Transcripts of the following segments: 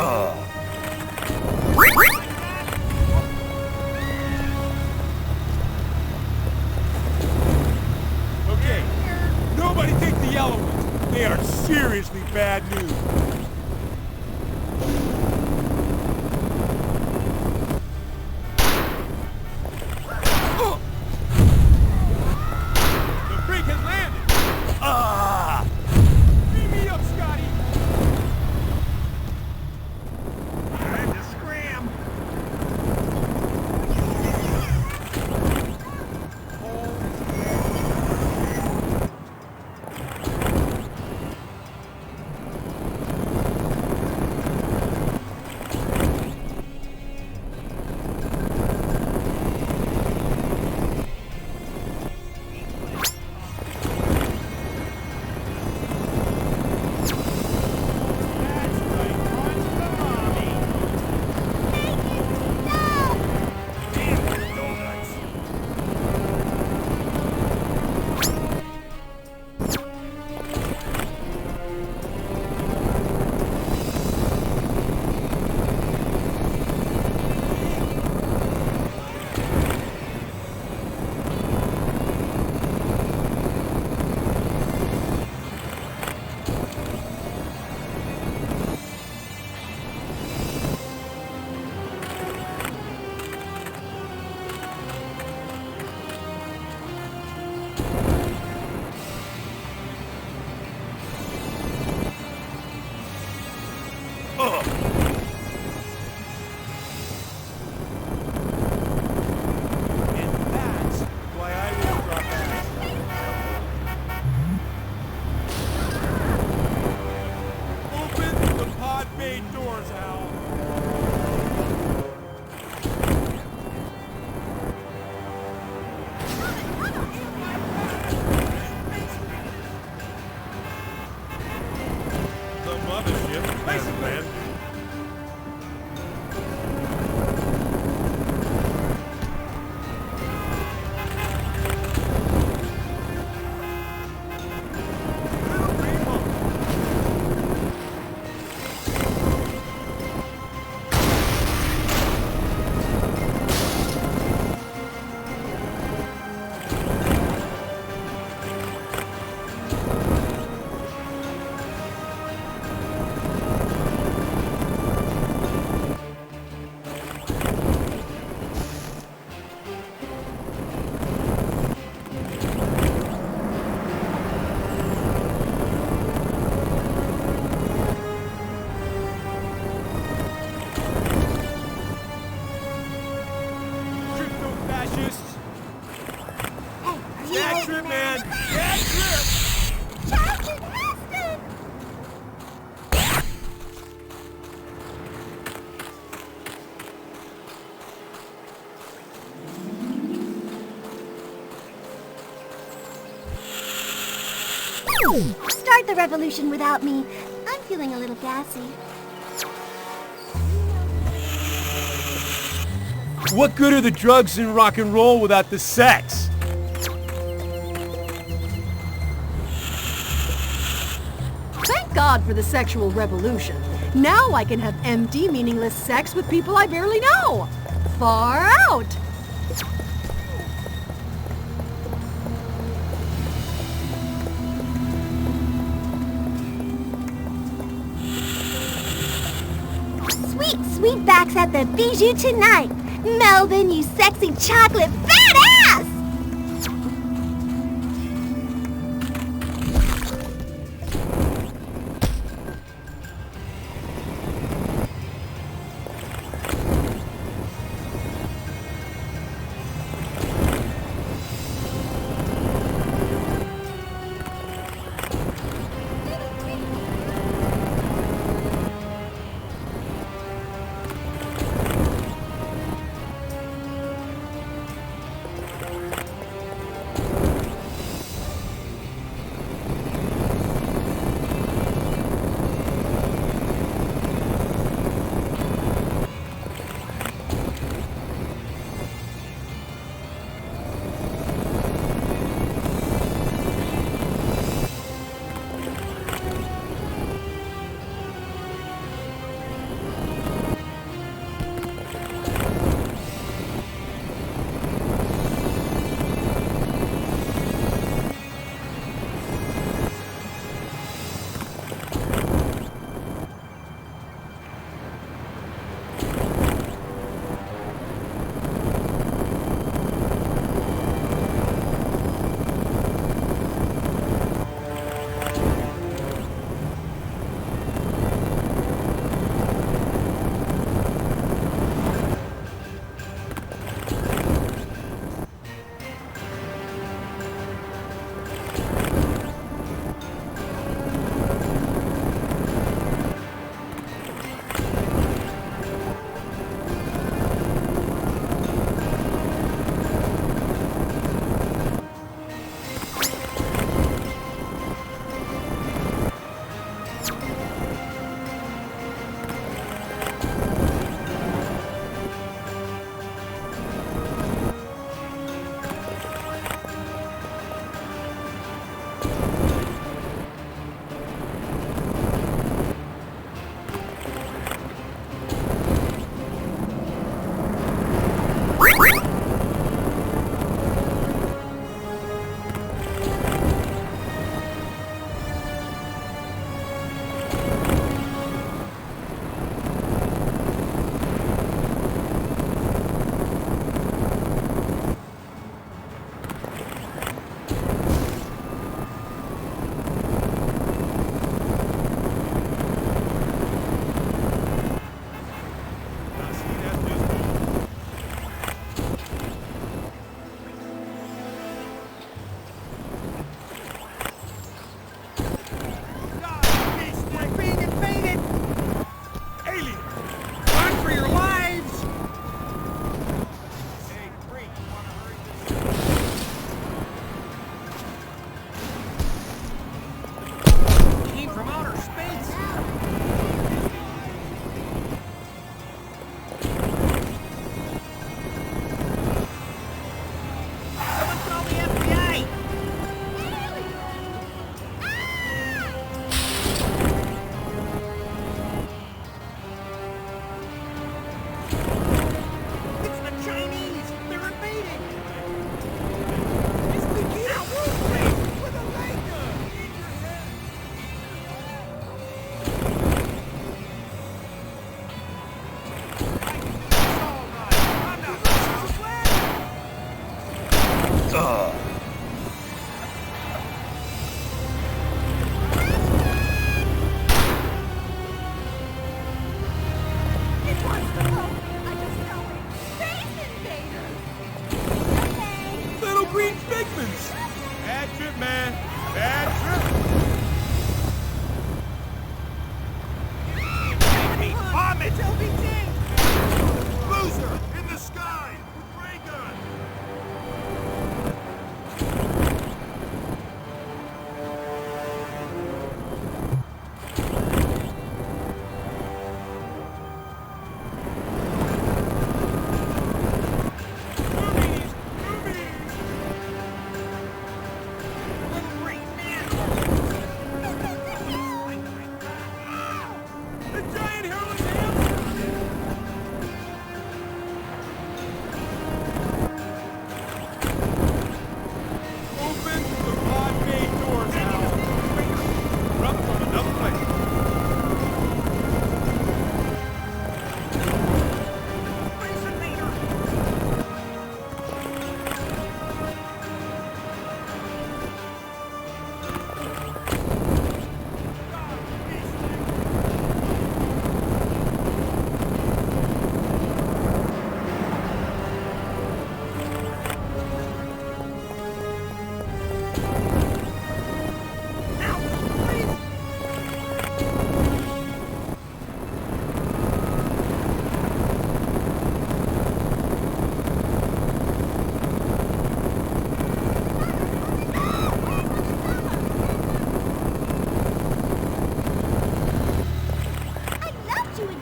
Okay, nobody take the yellow ones. They are seriously bad news. Start the revolution without me. I'm feeling a little gassy. What good are the drugs and rock and roll without the sex? Thank God for the sexual revolution. Now I can have empty, meaningless sex with people I barely know. Far out! Sweetback's at the Bijou tonight. Melvin, you sexy chocolate fat ass!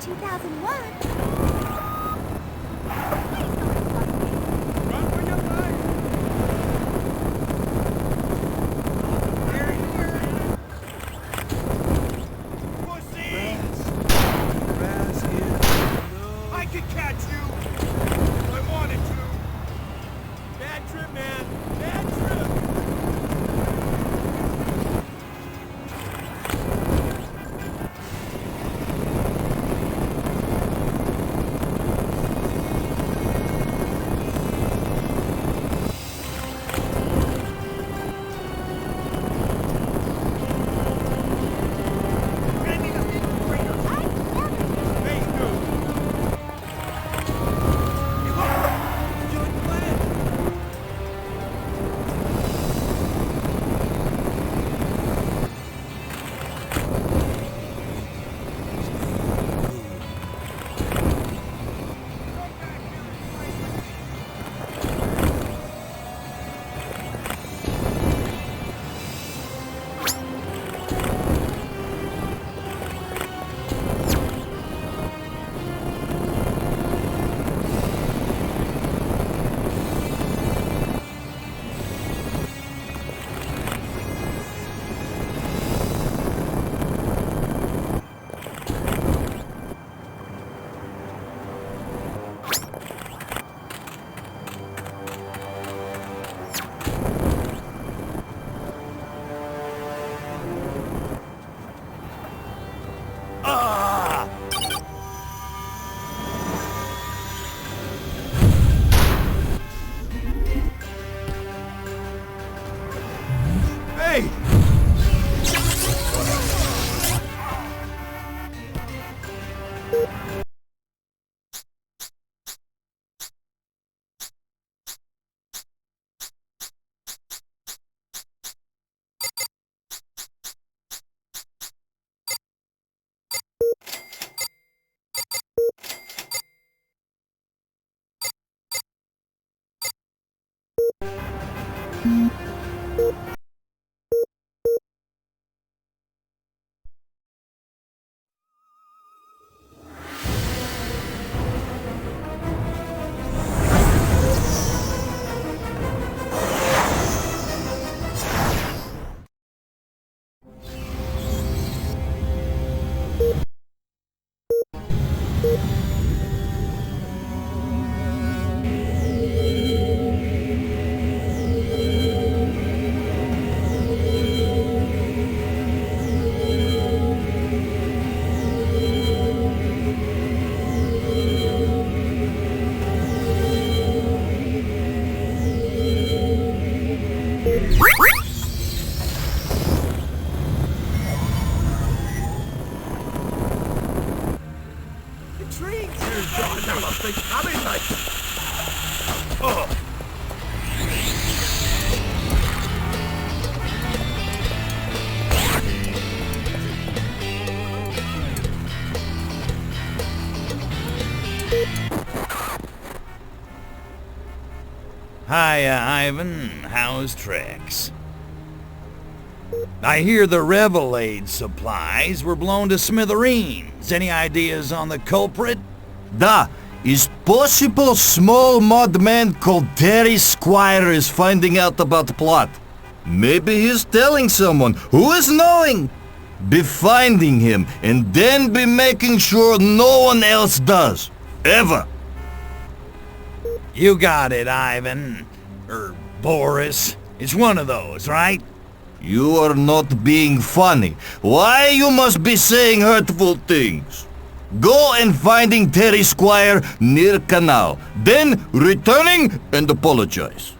2001. Run for your life! Here, here! Pussy! Raz here. No. I can catch you! I wanted to! Bad trip, man! Bad trip! Hey, dude! Doing plan! Hey! Hiya, Ivan. How's tricks? I hear the Revelade supplies were blown to smithereens. Any ideas on the culprit? Da, is possible small mud man called Terry Squire is finding out about the plot. Maybe he's telling someone who is knowing. Be finding him and then be making sure no one else does. Ever. You got it, Ivan. Boris. It's one of those, right? You are not being funny. Why you must be saying hurtful things? Go and finding Terry Squire near canal. Then returning and apologize.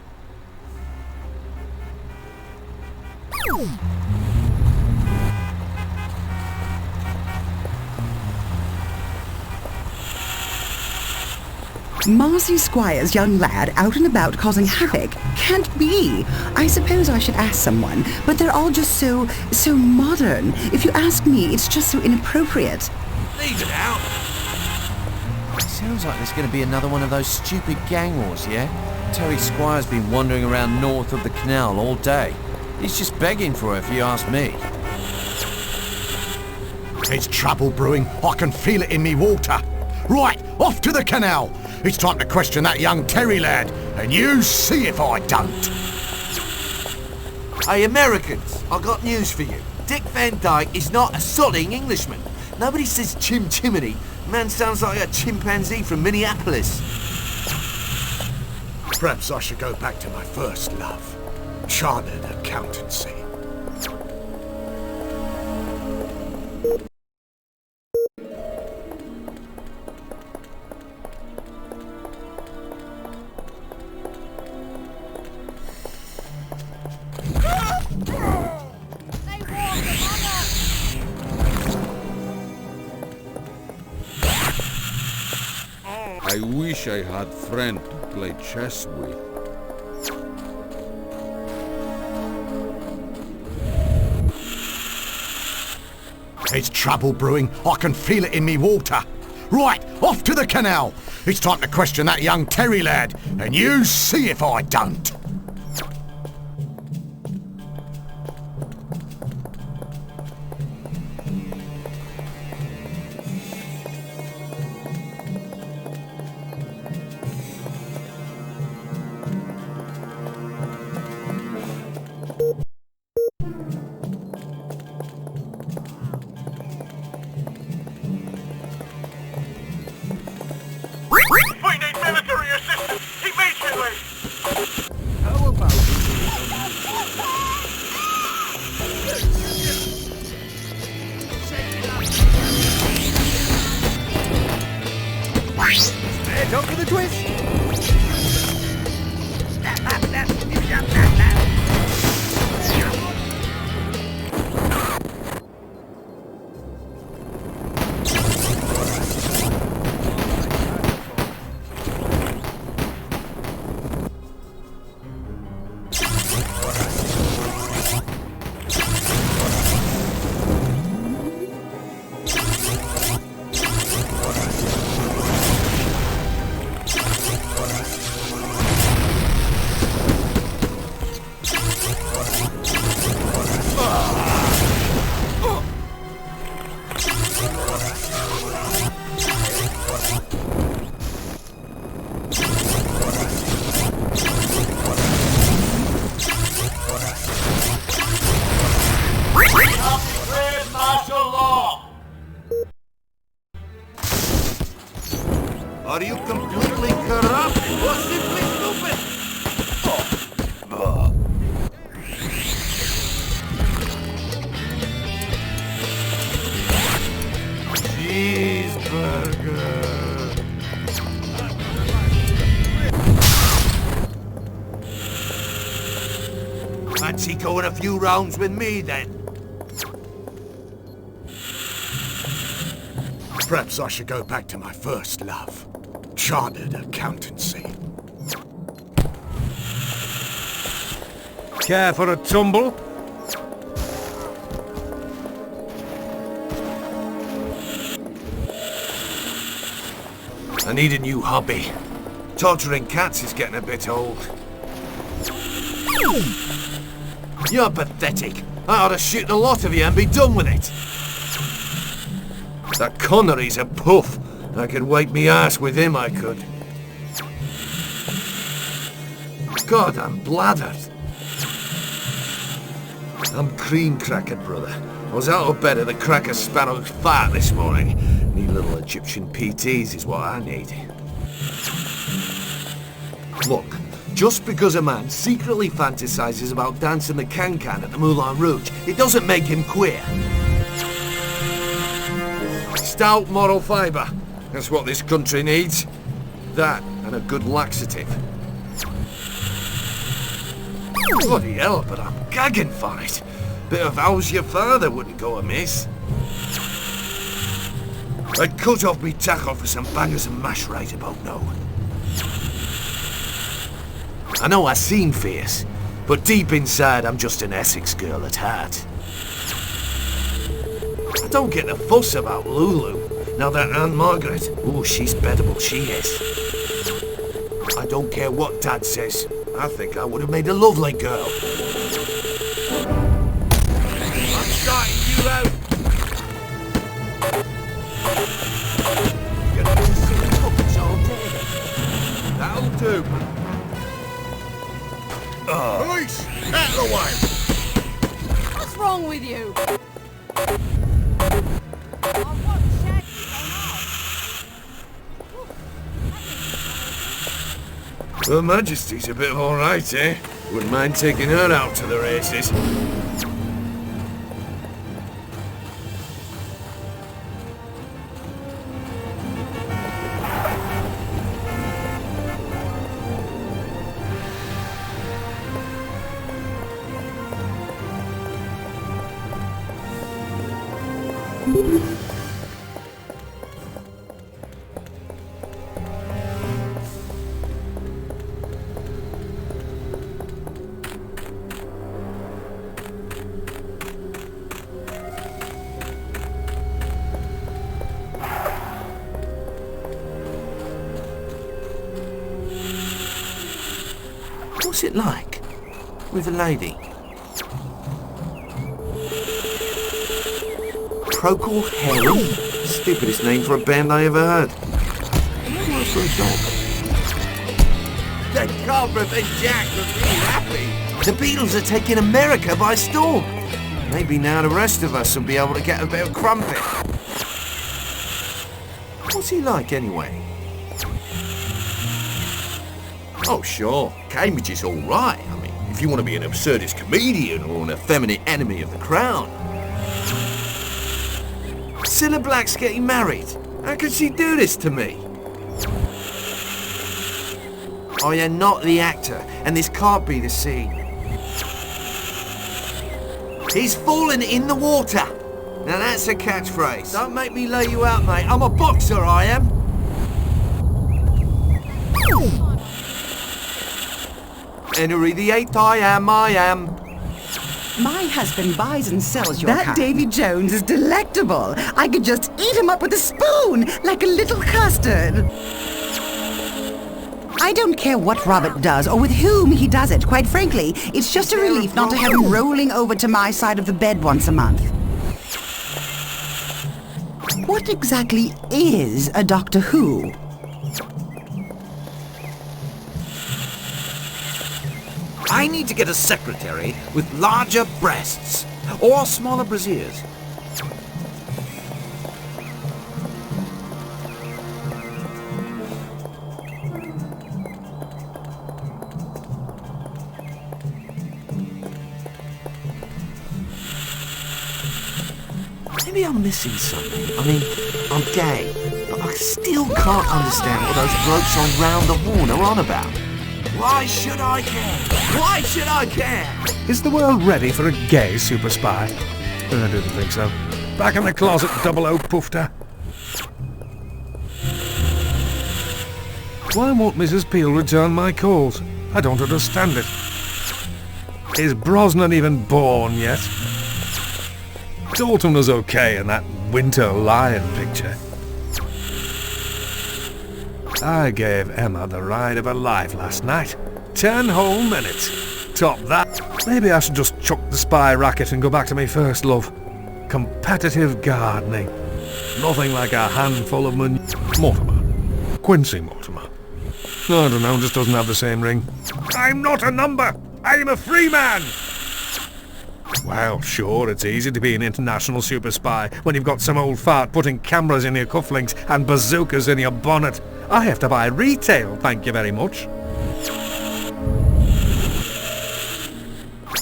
Marcy Squire's young lad out and about causing havoc? Can't be. I suppose I should ask someone, but they're all just so modern. If you ask me, it's just so inappropriate. Leave it out. Sounds like there's going to be another one of those stupid gang wars, yeah? Terry Squire's been wandering around north of the canal all day. He's just begging for her, if you ask me. There's trouble brewing. I can feel it in me water. Right, off to the canal. It's time to question that young Terry lad, and you see if I don't. Hey, Americans, I got news for you. Dick Van Dyke is not a sodding Englishman. Nobody says chimney. Man sounds like a chimpanzee from Minneapolis. Perhaps I should go back to my first love, chartered accountancy. I wish I had friend to play chess with. There's trouble brewing. I can feel it in me water. Right, off to the canal. It's time to question that young Terry lad, and you see if I don't. We need military assistance immediately! How about Don't for the twist! Are you completely corrupt or simply stupid? Cheeseburger. Fancy going a few rounds with me then? Perhaps I should go back to my first love, chartered accountancy. Care for a tumble? I need a new hobby. Torturing cats is getting a bit old. You're pathetic. I ought to shoot a lot of you and be done with it. That Connery's a puff. I could wipe me ass with him, I could. God, I'm blathered. I'm cream crackered, brother. I was out of bed at the crack of Sparrow's fart this morning. Need little Egyptian PTs is what I need. Look, just because a man secretly fantasizes about dancing the can-can at the Moulin Rouge, it doesn't make him queer. Stout moral fibre. That's what this country needs. That and a good laxative. Bloody hell, but I'm gagging for it. Bit of how's your father wouldn't go amiss. I'd cut off me tackle for some bangers and mash right about now. I know I seem fierce, but deep inside I'm just an Essex girl at heart. I don't get a fuss about Lulu. Now that Aunt Margaret, ooh, she's bettable, she is. I don't care what Dad says. I think I would have made a lovely girl. I'm starting you out. out of the way! What's wrong with you? Her Majesty's a bit alright, eh? Wouldn't mind taking her out to the races. What's it like with a lady? Procol Harum? Stupidest name for a band I ever heard. What's for a dog? They can't prevent Jack from being happy. The Beatles are taking America by storm. Maybe now the rest of us will be able to get a bit of crumpet. What's he like anyway? Oh, sure. Cambridge is all right. I mean, if you want to be an absurdist comedian or an effeminate enemy of the crown. Cilla Black's getting married. How could she do this to me? I am not the actor, and this can't be the scene. He's fallen in the water. Now that's a catchphrase. Don't make me lay you out, mate. I'm a boxer, I am. Henry VIII, I am. My husband buys and sells your That kind. Davy Jones is delectable. I could just eat him up with a spoon, like a little custard. I don't care what Robert does or with whom he does it. Quite frankly, it's just a relief not to have him rolling over to my side of the bed once a month. What exactly is a Doctor Who? I need to get a secretary with larger breasts or smaller brassieres. Maybe I'm missing something. I mean, I'm gay, but I still can't understand what those blokes on Round the Horn are on about. Why should I care? Why should I care? Is the world ready for a gay super spy? I didn't think so. Back in the closet, 00 Poofter. Why won't Mrs. Peel return my calls? I don't understand it. Is Brosnan even born yet? Dalton was okay in that Winter Lion picture. I gave Emma the ride of her life last night. 10 whole minutes. Top that. Maybe I should just chuck the spy racket and go back to my first love. Competitive gardening. Nothing like a handful of Mortimer. Quincy Mortimer. I don't know, just doesn't have the same ring. I'm not a number! I'm a free man! Well, sure, it's easy to be an international super spy when you've got some old fart putting cameras in your cufflinks and bazookas in your bonnet. I have to buy retail, thank you very much.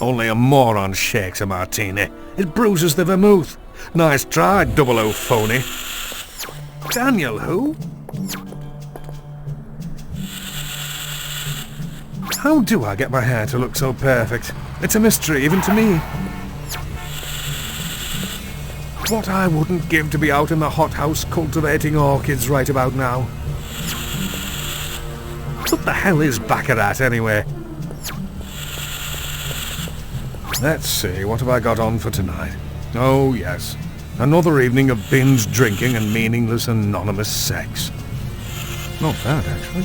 Only a moron shakes a martini. It bruises the vermouth. Nice try, 00 phony. Daniel who? How do I get my hair to look so perfect? It's a mystery, even to me. What I wouldn't give to be out in the hothouse cultivating orchids right about now. What the hell is Baccarat, anyway? Let's see, what have I got on for tonight? Oh, yes. Another evening of binge drinking and meaningless anonymous sex. Not bad, actually.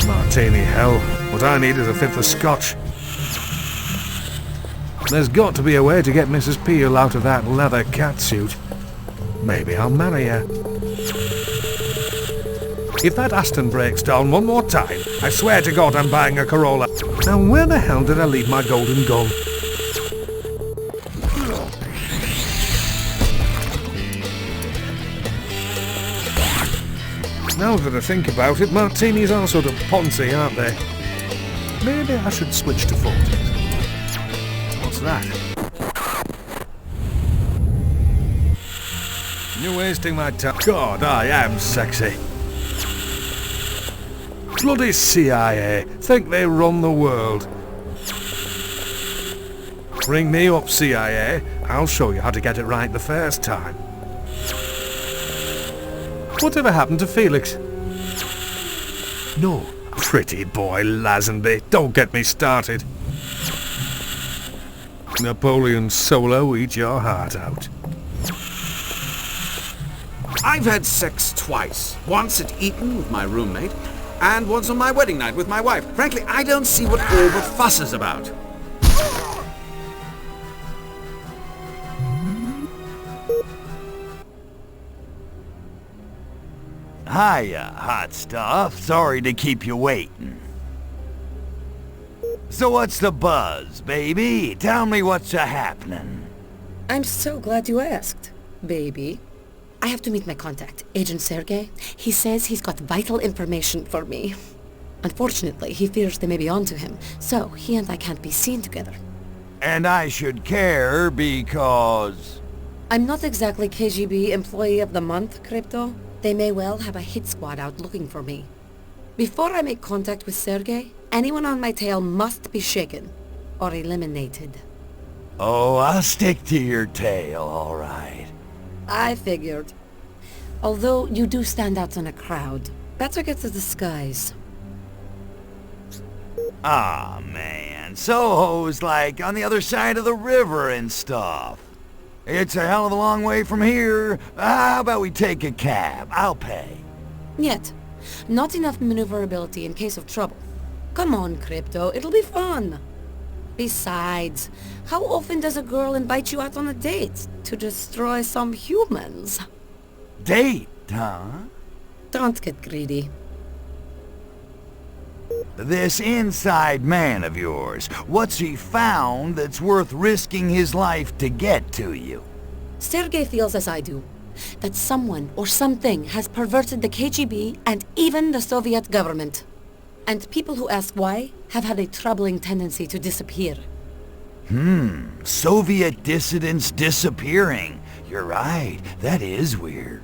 Martini hell. What I need is a fifth of scotch. There's got to be a way to get Mrs. Peel out of that leather catsuit. Maybe I'll marry her. If that Aston breaks down one more time, I swear to God I'm buying a Corolla. Now where the hell did I leave my golden gun? Now that I think about it, martinis are sort of poncy, aren't they? Maybe I should switch to 40. What's that? You're wasting my time. God, I am sexy. Bloody CIA. Think they run the world. Ring me up, CIA. I'll show you how to get it right the first time. Whatever happened to Felix? No. Pretty boy Lazenby. Don't get me started. Napoleon Solo, eat your heart out. I've had sex twice. Once at Eton with my roommate, and once on my wedding night with my wife. Frankly, I don't see what all the fuss is about. Hiya, hot stuff. Sorry to keep you waiting. So what's the buzz, baby? Tell me what's a-happening. I'm so glad you asked, baby. I have to meet my contact, Agent Sergei. He says he's got vital information for me. Unfortunately, he fears they may be onto him, so he and I can't be seen together. And I should care because... I'm not exactly KGB Employee of the Month, Crypto. They may well have a hit squad out looking for me. Before I make contact with Sergei, anyone on my tail must be shaken or eliminated. Oh, I'll stick to your tail, all right. I figured. Although you do stand out in a crowd, better get a disguise. Ah, man, Soho's like on the other side of the river and stuff. It's a hell of a long way from here. How about we take a cab? I'll pay. Yet, not enough maneuverability in case of trouble. Come on, Crypto, it'll be fun. Besides, how often does a girl invite you out on a date to destroy some humans? Date, huh? Don't get greedy. This inside man of yours, what's he found that's worth risking his life to get to you? Sergei feels as I do, that someone or something has perverted the KGB and even the Soviet government. And people who ask why have had a troubling tendency to disappear. Soviet dissidents disappearing. You're right, that is weird.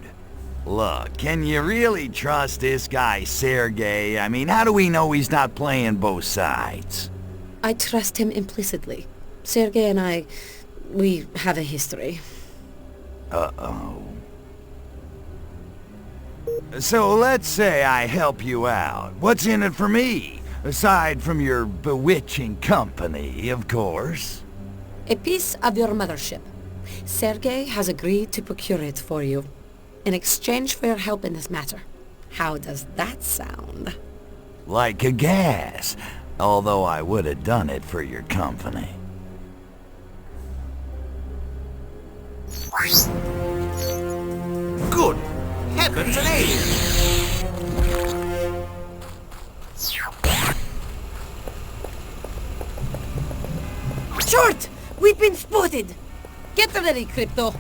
Look, can you really trust this guy Sergei? I mean, how do we know he's not playing both sides? I trust him implicitly. Sergei and we have a history. Uh-oh. So let's say I help you out. What's in it for me? Aside from your bewitching company, of course. A piece of your mothership. Sergei has agreed to procure it for you, in exchange for your help in this matter. How does that sound? Like a gas. Although I would have done it for your company. Good heavens, an alien! Short! We've been spotted! Get ready, Crypto!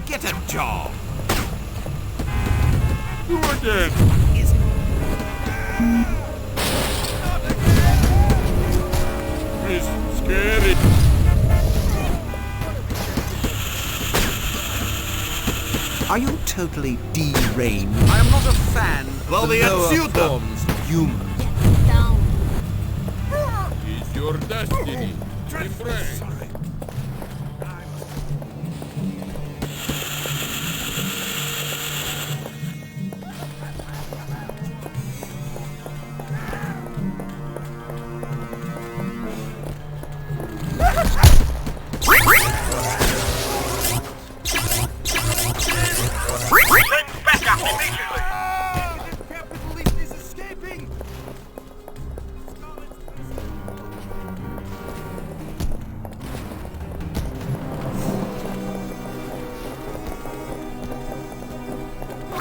Get a job! Jordan! It's scary. Are you totally deranged? I am not a fan Well, of the the lower answer- forms of human. It's your destiny. Embrace.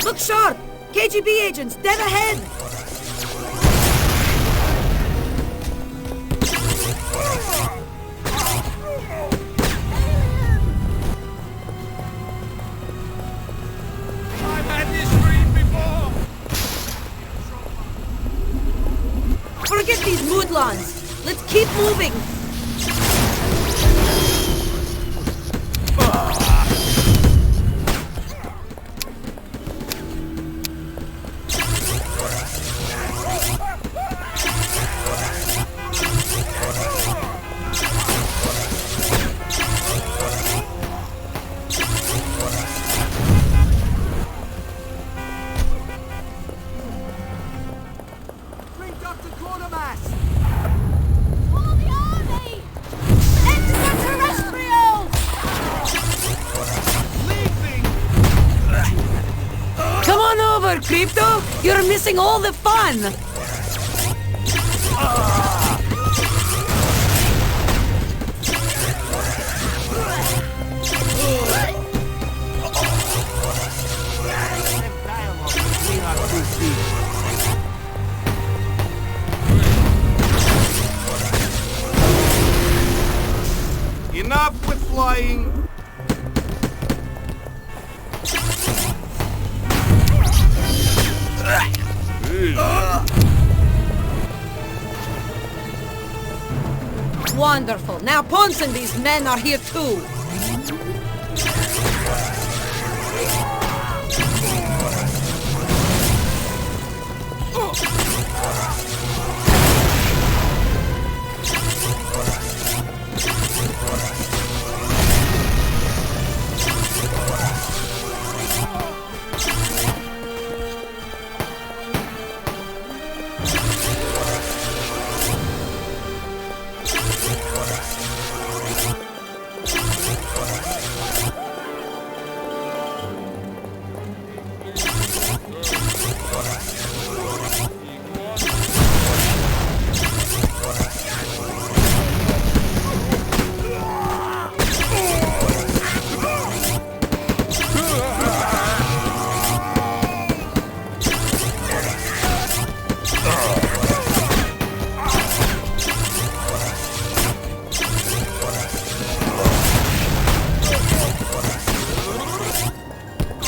Look sharp! KGB agents, dead ahead! I've had this dream before. Woodlands. Let's keep moving. Come on over, Crypto! You're missing all the fun! Enough with flying. Wonderful. Now Ponce and these men are here too.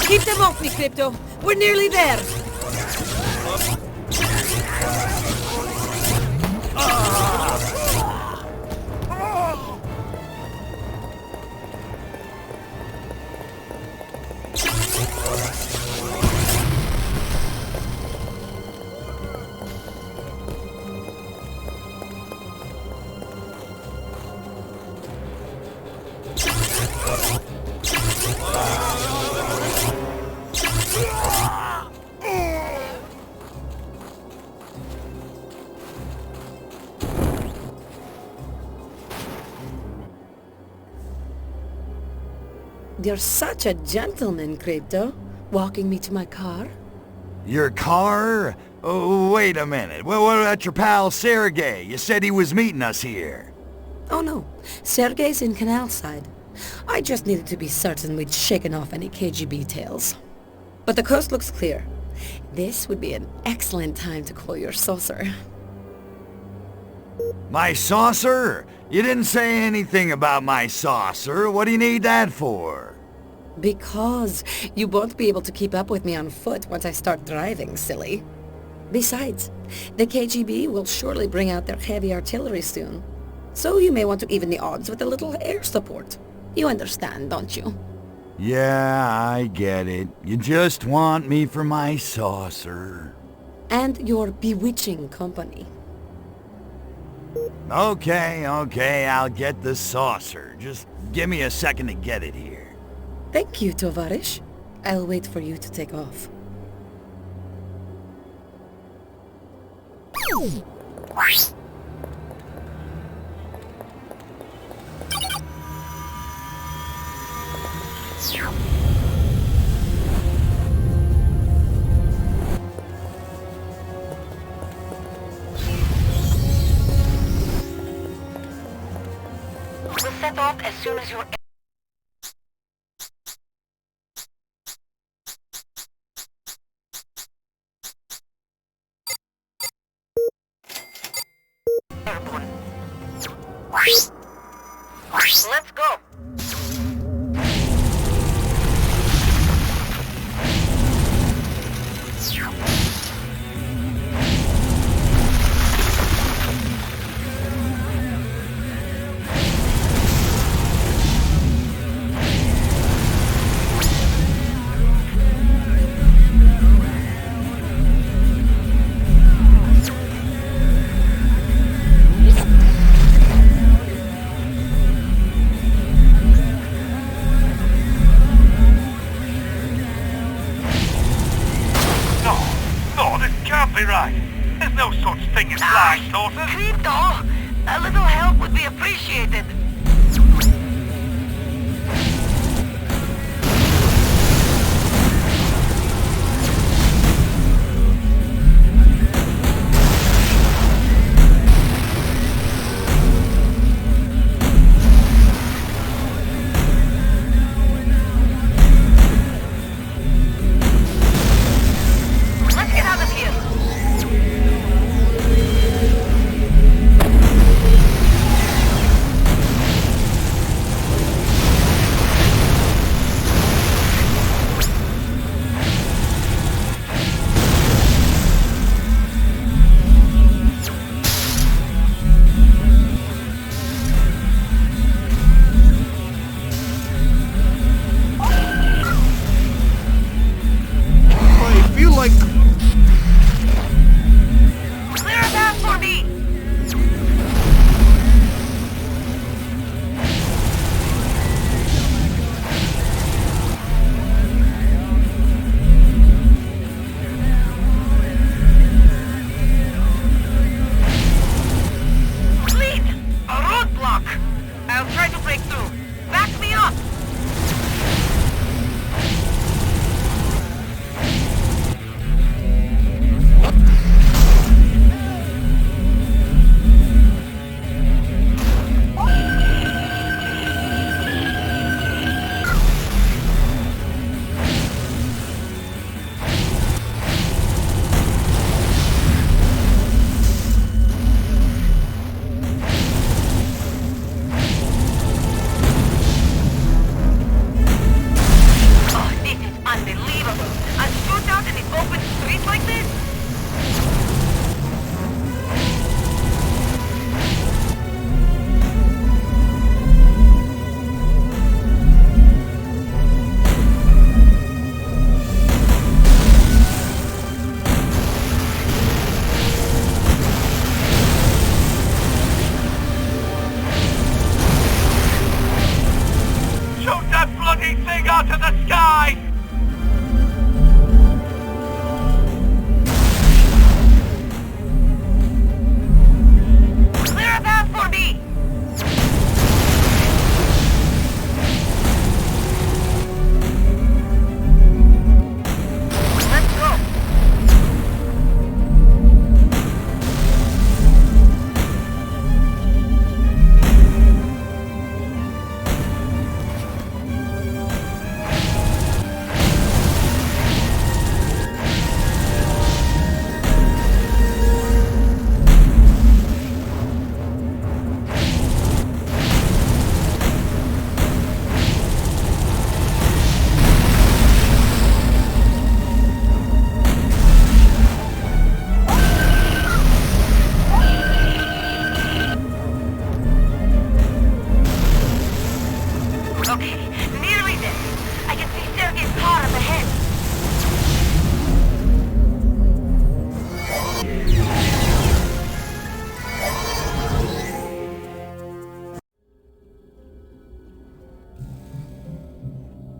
Keep them off me, Crypto. We're nearly there. You're such a gentleman, Crypto. Walking me to my car? Your car? Oh, wait a minute. Well, what about your pal Sergey? You said he was meeting us here. Oh no, Sergey's in Canal Side. I just needed to be certain we'd shaken off any KGB tales. But the coast looks clear. This would be an excellent time to call your saucer. My saucer? You didn't say anything about my saucer. What do you need that for? Because you won't be able to keep up with me on foot once I start driving, silly. Besides, the KGB will surely bring out their heavy artillery soon. So you may want to even the odds with a little air support. You understand, don't you? Yeah, I get it. You just want me for my saucer. And your bewitching company. Okay, I'll get the saucer. Just give me a second to get it here. Thank you, Tovarish. I'll wait for you to take off. We'll set off as soon as you're... Let's go. be right. There's no such thing as flying saucers. Crypto, a little help would be appreciated. Let's get out of here. I feel like... Clear a path for me. Fleet, a roadblock. I'll try to break through. Back me up. Oh, this is unbelievable. A shootout in the open street like this? Shoot that bloody thing out of the sky! Clear a path for me. Let's go. Okay, nearly there. I can see Sergei's car up ahead.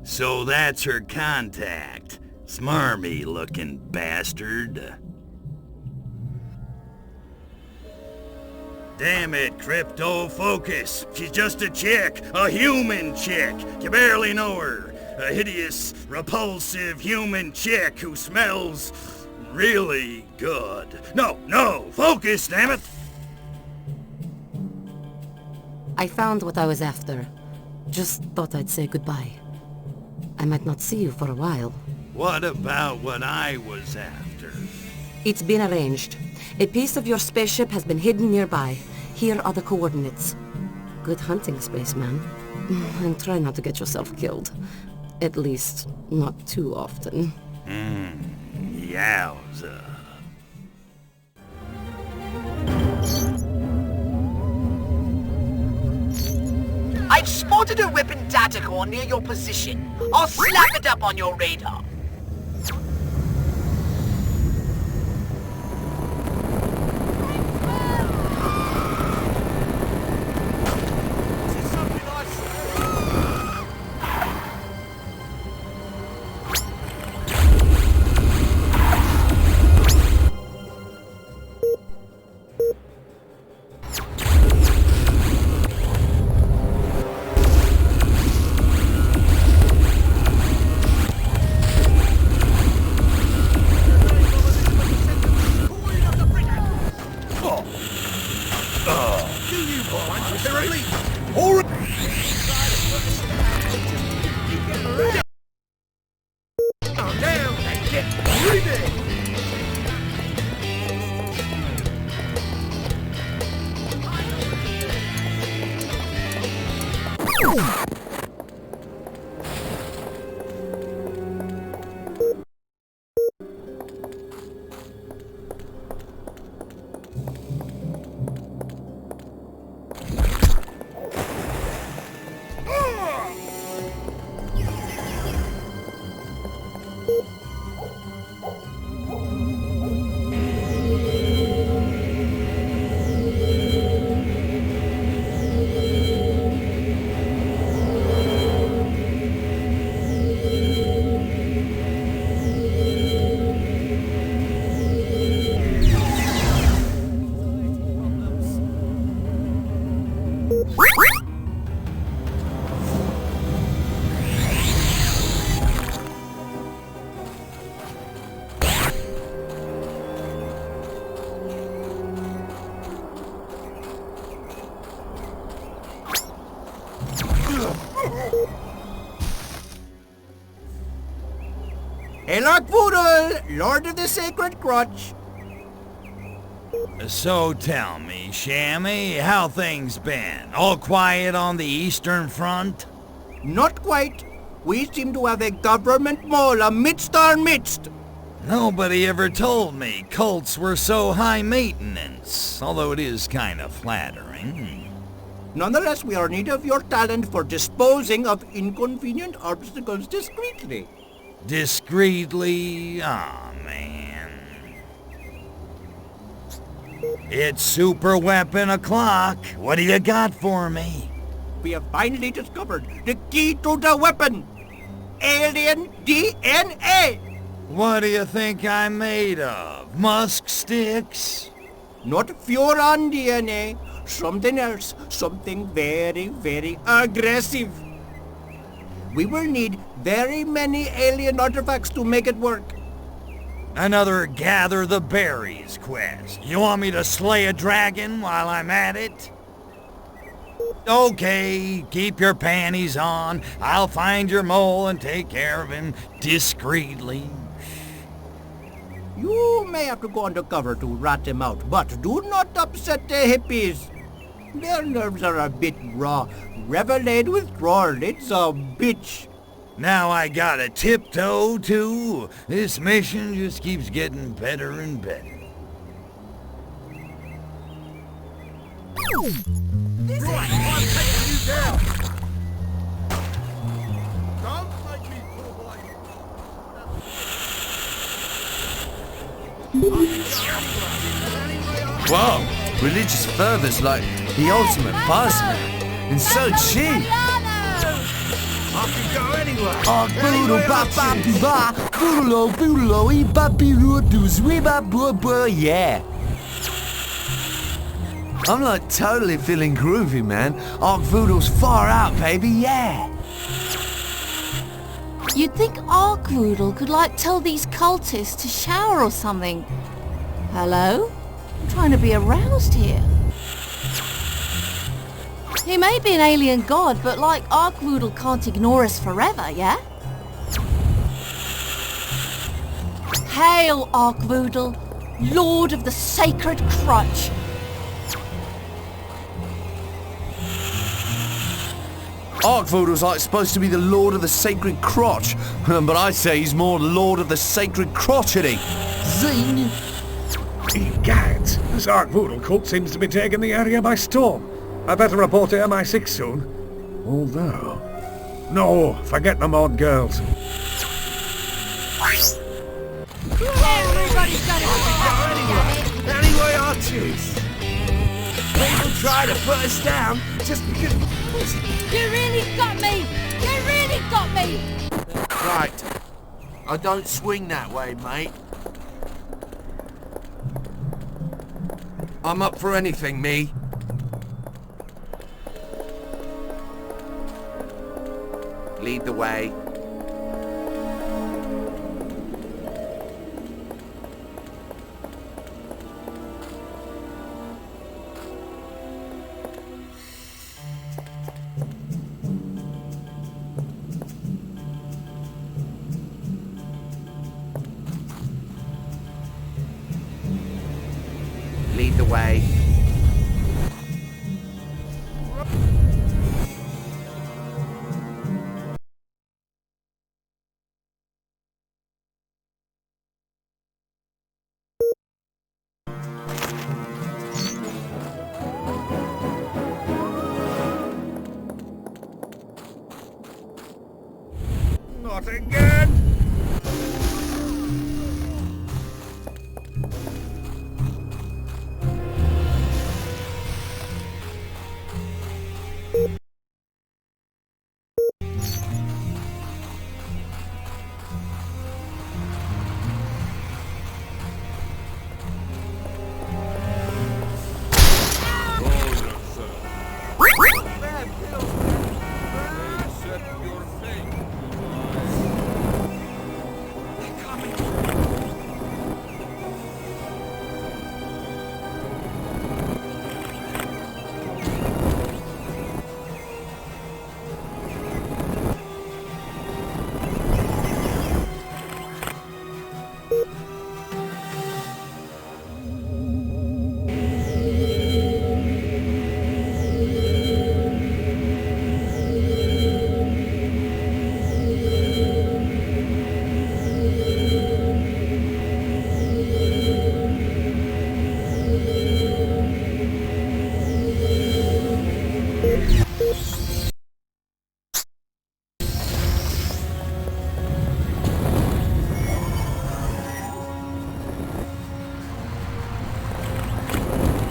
So that's her contact. Smarmy looking bastard. Damn it, Crypto, focus. She's just a chick, a human chick. You barely know her. A hideous, repulsive human chick who smells really good. No, focus, damn it. I found what I was after. Just thought I'd say goodbye. I might not see you for a while. What about what I was after? It's been arranged. A piece of your spaceship has been hidden nearby. Here are the coordinates. Good hunting, spaceman. And try not to get yourself killed. At least, not too often. Yowza. I've spotted a weapon data core near your position. I'll slap it up on your radar. rocket ready! Voodle, Lord of the Sacred Crotch. So tell me, Shammy, how things been? All quiet on the Eastern Front? Not quite. We seem to have a government mole amidst our midst. Nobody ever told me cults were so high maintenance, although it is kind of flattering. Nonetheless, we are in need of your talent for disposing of inconvenient obstacles discreetly. Discreetly? Aw, man. It's super weapon o'clock. What do you got for me? We have finally discovered the key to the weapon. Alien DNA. What do you think I'm made of? Musk sticks? Not furon DNA. Something else. Something very, very aggressive. We will need very many alien artifacts to make it work. Another gather the berries quest. You want me to slay a dragon while I'm at it? Okay, keep your panties on. I'll find your mole and take care of him discreetly. You may have to go undercover to rat him out, but do not upset the hippies. Their nerves are a bit raw. Revelade withdrawal, it's a bitch. Now I gotta tiptoe, too. This mission just keeps getting better and better. Right, I'm taking you down! Don't make me pull away! Whoa! Religious fervor's like the ultimate buzzman. And so cheap. I can go anywhere! Boodle ba ba ba, boodle boodle e ba bilu doos we ba boo boo, yeah. I'm like totally feeling groovy, man. Ark Voodoo's far out, baby, yeah. You'd think Arkvoodle could, tell these cultists to shower or something. Hello? I'm trying to be aroused here. He may be an alien god, but Arkvoodle can't ignore us forever, yeah? Hail, Arkvoodle, Lord of the Sacred Crotch. Ark Voodoo's supposed to be the Lord of the Sacred Crotch, but I'd say he's more Lord of the Sacred Crotchety. Zing! Egads, this Ark Voodoo cult seems to be taking the area by storm. I better report to MI6 soon. Although... No, forget them odd girls. Everybody's got it! Anyway, I'll choose. People try to put us down just because... You really got me! You really got me! Right. I don't swing that way, mate. I'm up for anything, me. Lead the way. the way. Not again!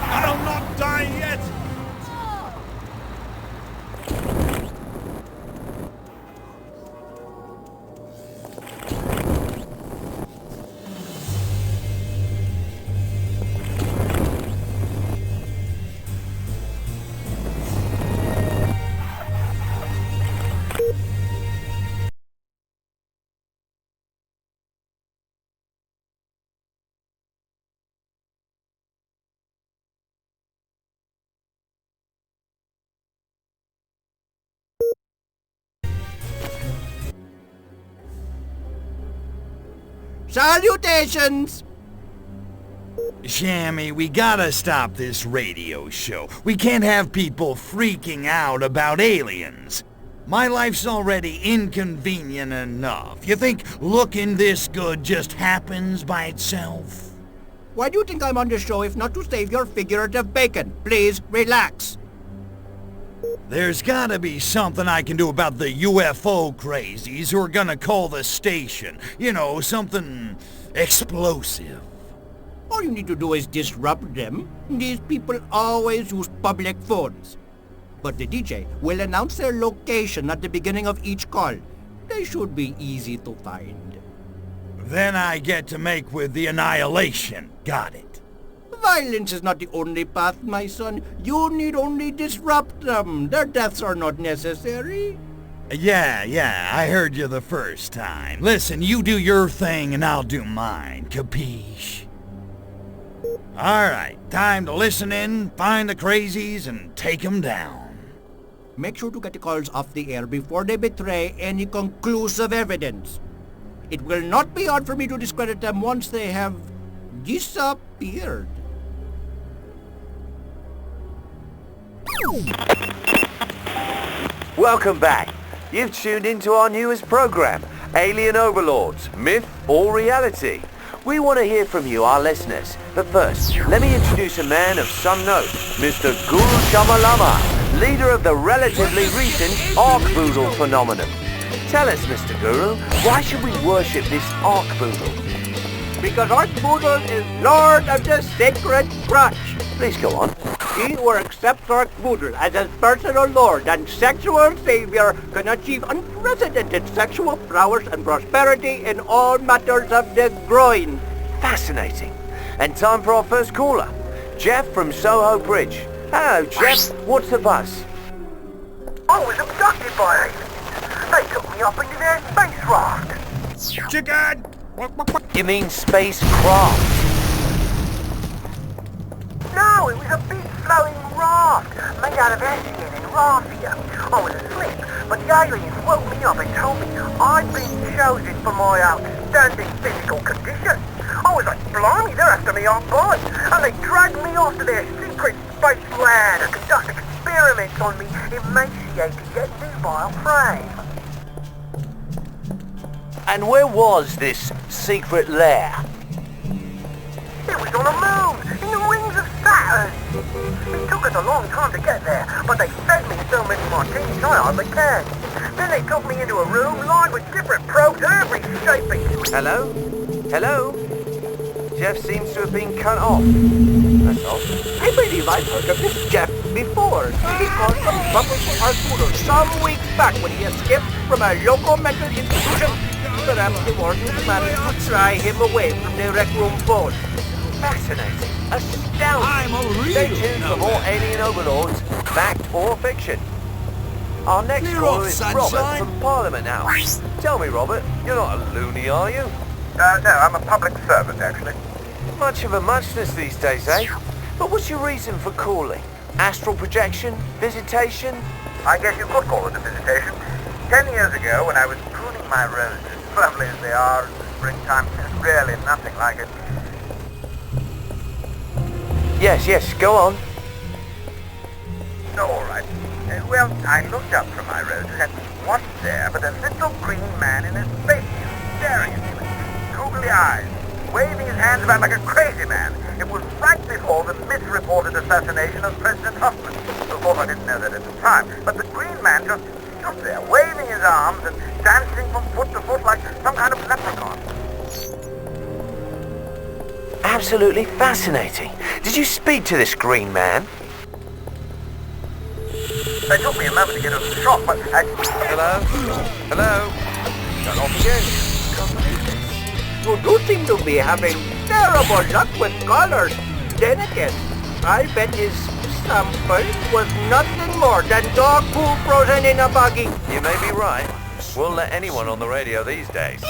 I'll not die yet! Salutations! Shammy, we gotta stop this radio show. We can't have people freaking out about aliens. My life's already inconvenient enough. You think looking this good just happens by itself? Why do you think I'm on the show if not to save your figurative bacon? Please, relax. There's gotta be something I can do about the UFO crazies who are gonna call the station. You know, something explosive. All you need to do is disrupt them. These people always use public phones. But the DJ will announce their location at the beginning of each call. They should be easy to find. Then I get to make with the Annihilation. Got it. Violence is not the only path, my son. You need only disrupt them. Their deaths are not necessary. Yeah, I heard you the first time. Listen, you do your thing and I'll do mine. Capiche? Alright, time to listen in, find the crazies, and take them down. Make sure to get the calls off the air before they betray any conclusive evidence. It will not be hard for me to discredit them once they have disappeared. Welcome back. You've tuned into our newest program, Alien Overlords, Myth or Reality. We want to hear from you, our listeners. But first, let me introduce a man of some note, Mr. Guru Shamalama, leader of the relatively recent Ark-Boodle phenomenon. Tell us, Mr. Guru, why should we worship this Ark-Boodle? Because Ark-Boodle is Lord of the Sacred Crotch. Please go on. He who accepts Ark-Boodle as his personal lord and sexual savior can achieve unprecedented sexual prowess and prosperity in all matters of the groin. Fascinating. And time for our first caller, Jeff from Soho Bridge. Hello, Jeff. What's the buzz? I was abducted by aliens. They took me up into their space raft. Chicken! You mean spacecraft? No, it was a big flowing raft made out of hessian and raffia. I was asleep, but the aliens woke me up and told me I'd been chosen for my outstanding physical condition. I was like, blimey, they're after me on board. and they dragged me off to their secret space lab to conduct experiments on me emaciated yet nubile prey. And where was this secret lair? It was on a moon, in the rings of Saturn. It took us a long time to get there, but they fed me so many martinis I hardly cared. Then they took me into a room lined with different probes of every shaping. Hello? Hello? Jeff seems to have been cut off. That's all. I believe I've heard of this Jeff before. He caused some trouble for Arturo some weeks back when he escaped from a local mental institution. Perhaps the wardens managed to pry him away from their rec room phone. Fascinating. Astounding. I'm a real Stay tuned for more alien overlords, fact or fiction. Our next Clear caller off, is sunshine. Robert from Parliament House. Tell me, Robert, you're not a loony, are you? No, I'm a public servant, actually. Much of a muchness these days, eh? But what's your reason for calling? Astral projection? Visitation? I guess you could call it a visitation. 10 years ago, when I was pruning my roses, lovely as they are in the springtime, there's really nothing like it. Yes, go on. All right. Well, I looked up from my roses and wasn't there but a little green man in a spacesuit staring at me with googly eyes, waving his hands about like a crazy man. It was right before the misreported assassination of President Huffman. Of course, I didn't know that at the time, but the green man just stood there, waving his arms and dancing from foot to foot like some kind of leprechaun. Absolutely fascinating. Did you speak to this green man? It took me a moment to get over the shock, but I... Hello? Hello? Shut off again. You do seem to be having terrible luck with callers. Then again, I bet his sample was nothing more than dog poo frozen in a buggy. You may be right. We'll let anyone on the radio these days.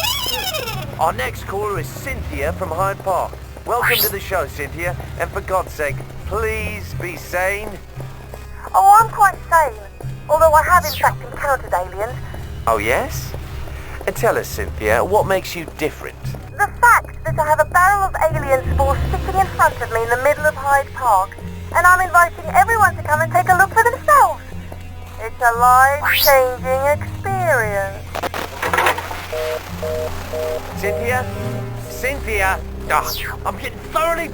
Our next caller is Cynthia from Hyde Park. Welcome to the show, Cynthia, and for God's sake, please be sane. Oh, I'm quite sane. Although I have in fact encountered aliens. Oh, yes? And tell us, Cynthia, what makes you different? The fact that I have a barrel of alien spores sitting in front of me in the middle of Hyde Park, and I'm inviting everyone to come and take a look for themselves. It's a life-changing experience. Cynthia? Oh, I'm getting thoroughly...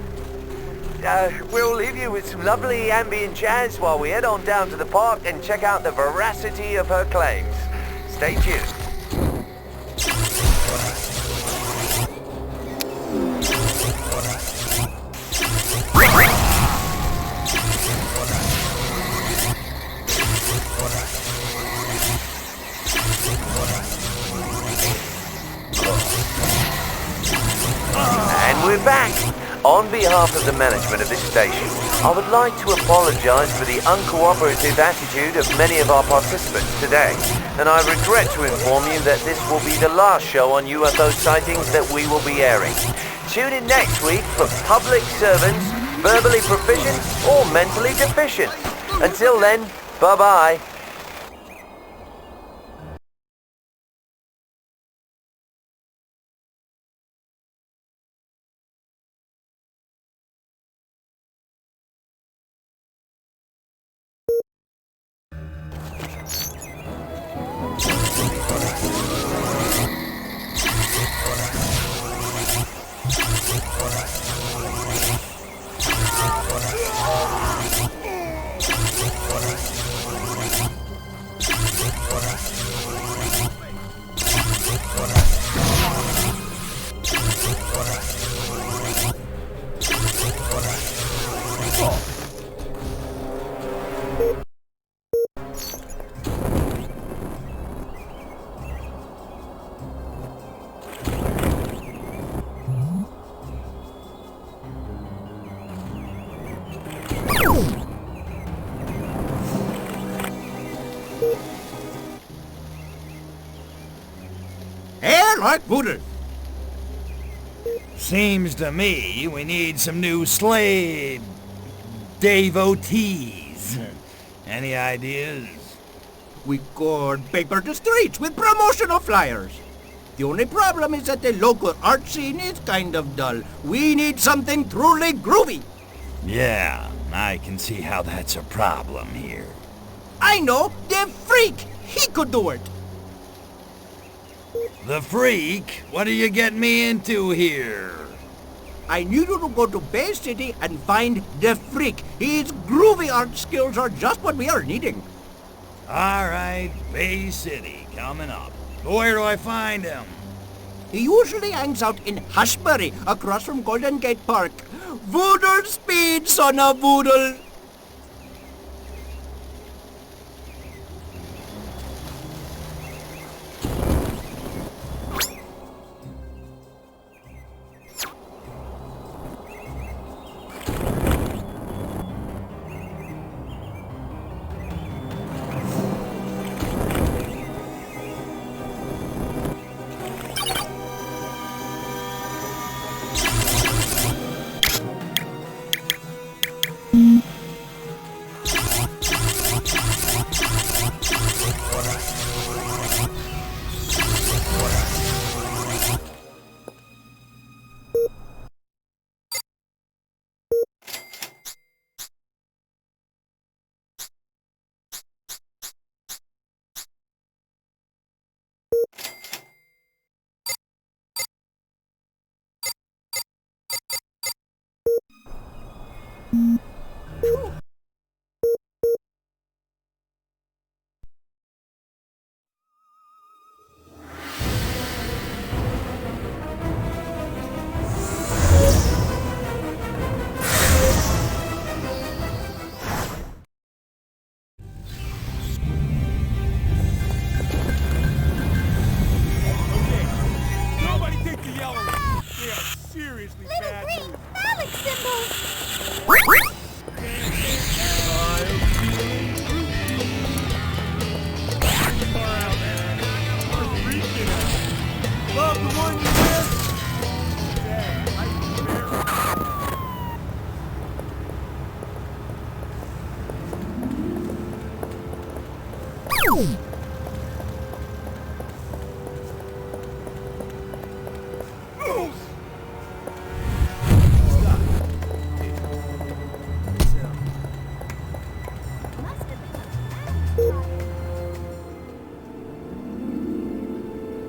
we'll leave you with some lovely ambient jazz while we head on down to the park and check out the veracity of her claims. Stay tuned. And we're back. On behalf of the management of this station, I would like to apologize for the uncooperative attitude of many of our participants today, and I regret to inform you that this will be the last show on UFO sightings that we will be airing. Tune in next week for public servants, verbally proficient or mentally deficient. Until then, bye-bye. Like Buddha. Seems to me we need some new slave devotees. Any ideas? We could paper the streets with promotional flyers. The only problem is that the local art scene is kind of dull. We need something truly groovy. Yeah, I can see how that's a problem here. I know! The freak! He could do it! The freak? What are you getting me into here? I need you to go to Bay City and find the freak. His groovy art skills are just what we are needing. Alright, Bay City, coming up. Where do I find him? He usually hangs out in Hushbury, across from Golden Gate Park. Voodle speed, son of Voodle!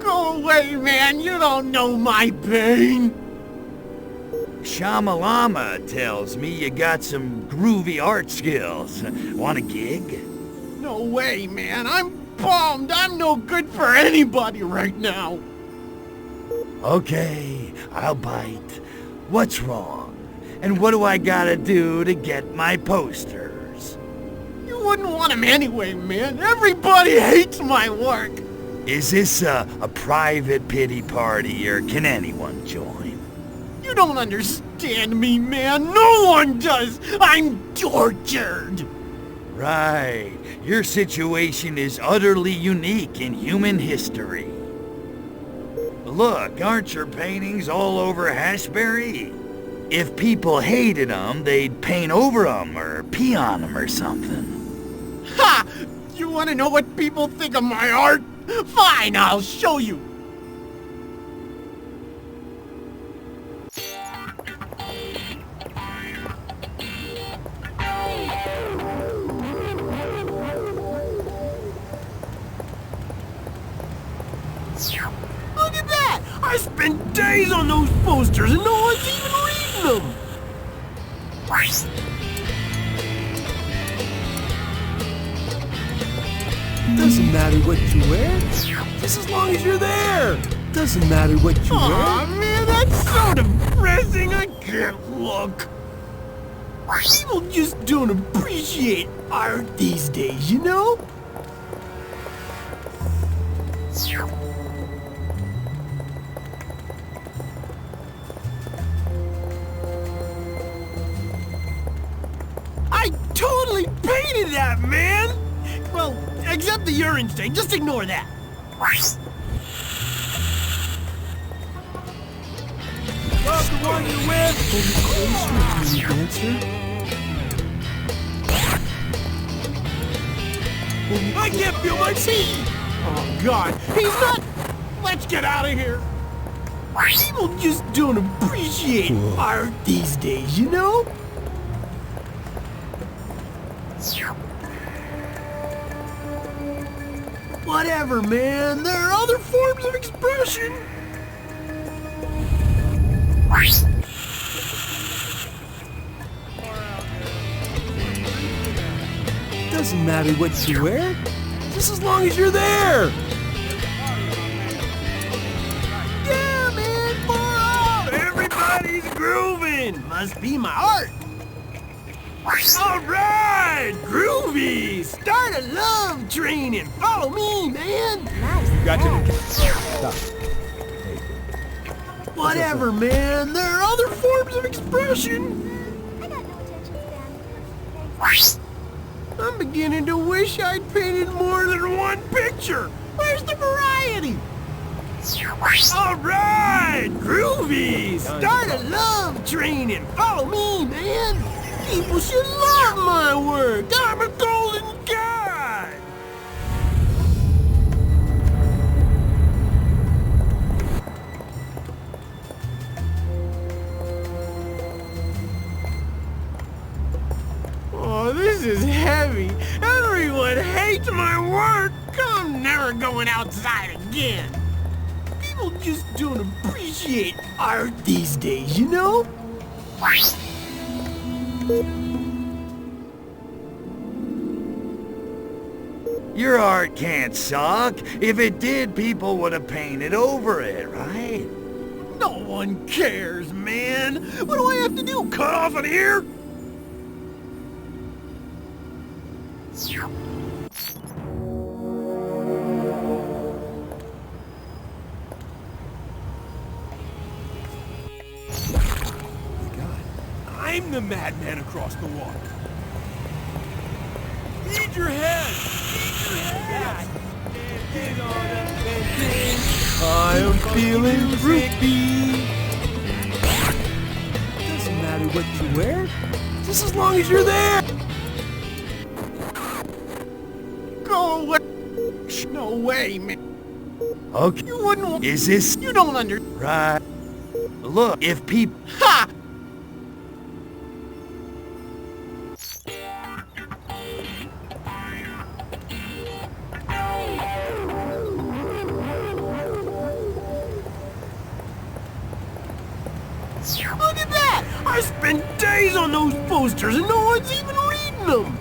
Go away, man! You don't know my pain! Shamalama tells me you got some groovy art skills. Want a gig? No way, man! I'm bummed! I'm no good for anybody right now! Okay, I'll bite. What's wrong? And what do I gotta do to get my posters? You wouldn't want them anyway, man! Everybody hates my work! Is this a private pity party, or can anyone join? You don't understand me, man! No one does! I'm tortured! Right. Your situation is utterly unique in human history. Look, aren't your paintings all over Hashberry? If people hated them, they'd paint over them or pee on them or something. Ha! You want to know what people think of my art? Fine, I'll show you. Look at that! I spent days on those posters and no one's even reading them! Doesn't matter what you wear, just as long as you're there. Doesn't matter what you wear. Aw, man, that's so depressing. I can't look. People just don't appreciate art these days, you know? I totally painted that, man! Well, except the urine stain. Just ignore that. Love the one you're with. Dancer. I can't feel my feet! Oh, God. He's not... Let's get out of here. People just don't appreciate art these days, you know? Whatever, man. There are other forms of expression. Doesn't matter what you wear, just as long as you're there. Yeah, man, far out. Everybody's grooving. Must be my art. All right, groovy. Start a love train and follow me, man. Gotcha. Stop. Whatever, man. There are other forms of expression. I'm beginning to wish I'd painted more than one picture. Where's the variety? All right, groovy. Start a love train and follow me, man. People should love my work. I'm a golden god. Oh, this is heavy. Everyone hates my work. I'm never going outside again. People just don't appreciate art these days, you know? Your art can't suck. If it did, people would have painted over it, right? No one cares, man. What do I have to do? Cut off an ear? I'm the madman across the water. Need your head! Need your head! Get on up and I'm feeling groovy. Doesn't matter what you wear, just as long as you're there. Go away. No way, man. Okay. You wouldn't. Is this... You don't under... Right. Look, if people... Ha! Look at that! I spent days on those posters and no one's even reading them!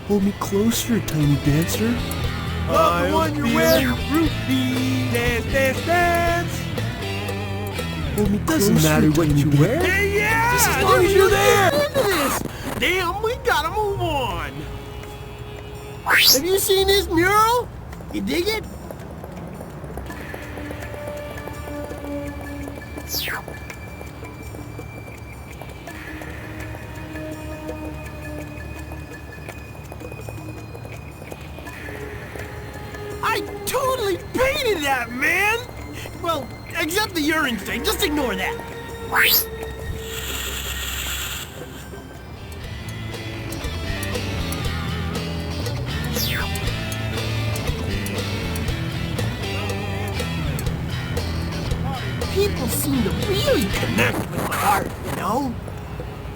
Hold me closer, tiny dancer. Oh, the one you're wearing! Groovy. Dance, dance, dance! Hold me Doesn't closer, matter what you dancer. wear. Yeah, yeah! Just as long as you're there! Damn, we gotta move on! Have you seen this mural? You dig it? I totally painted that, man! Well, except the urine stain. Just ignore that. People seem to really connect with my art, you know?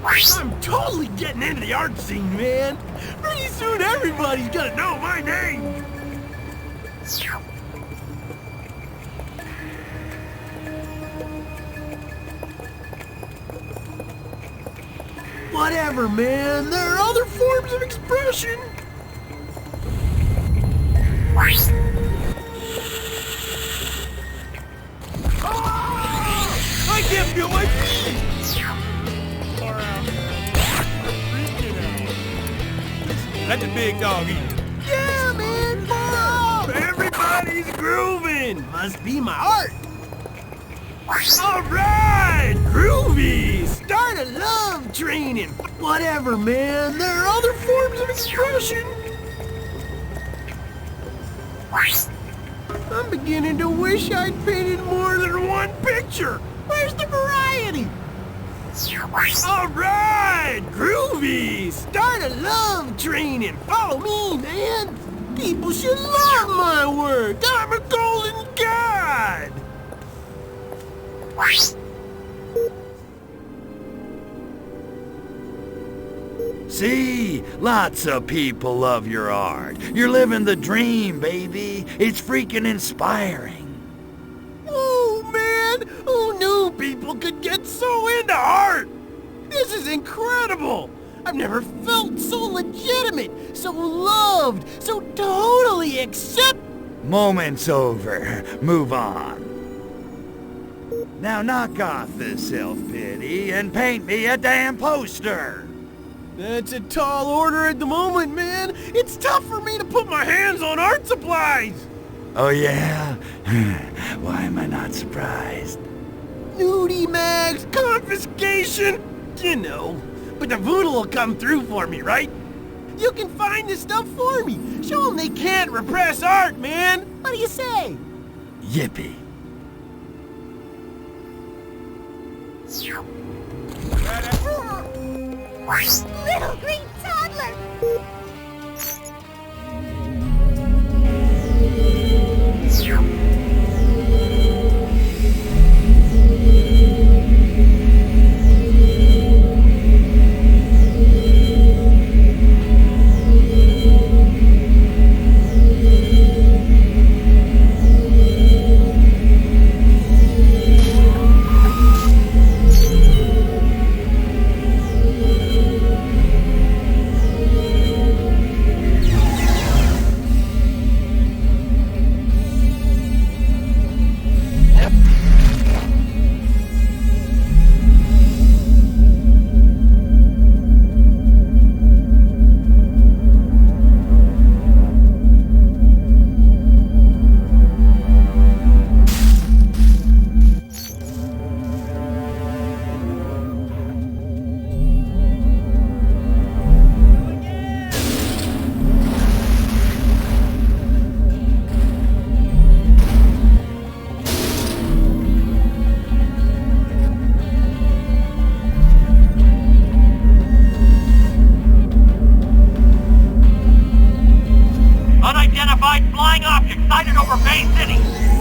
I'm totally getting into the art scene, man. Pretty soon everybody's gonna know my name. Whatever, man. There are other forms of expression. I can't feel my feet! Let the big dog eat. Yeah, man, far up! Everybody's grooving! Must be my art! Alright, groovy! Start a love train and whatever, man. There are other forms of expression. I'm beginning to wish I'd painted more than one picture. Where's the variety? Alright, groovy! Start a love train and follow me, man. People should love my work. I'm a golden god. See? Lots of people love your art. You're living the dream, baby. It's freaking inspiring. Oh, man! Who knew people could get so into art? This is incredible! I've never felt so legitimate, so loved, so totally accepted. Moment's over. Move on. Now knock off the self-pity and paint me a damn poster. That's a tall order at the moment, man. It's tough for me to put my hands on art supplies. Oh yeah? Why am I not surprised? Nudie mags, confiscation, you know. But the voodoo will come through for me, right? You can find this stuff for me. Show them they can't repress art, man. What do you say? Yippee. Little green toddler! Unidentified flying object sighted over Bay City.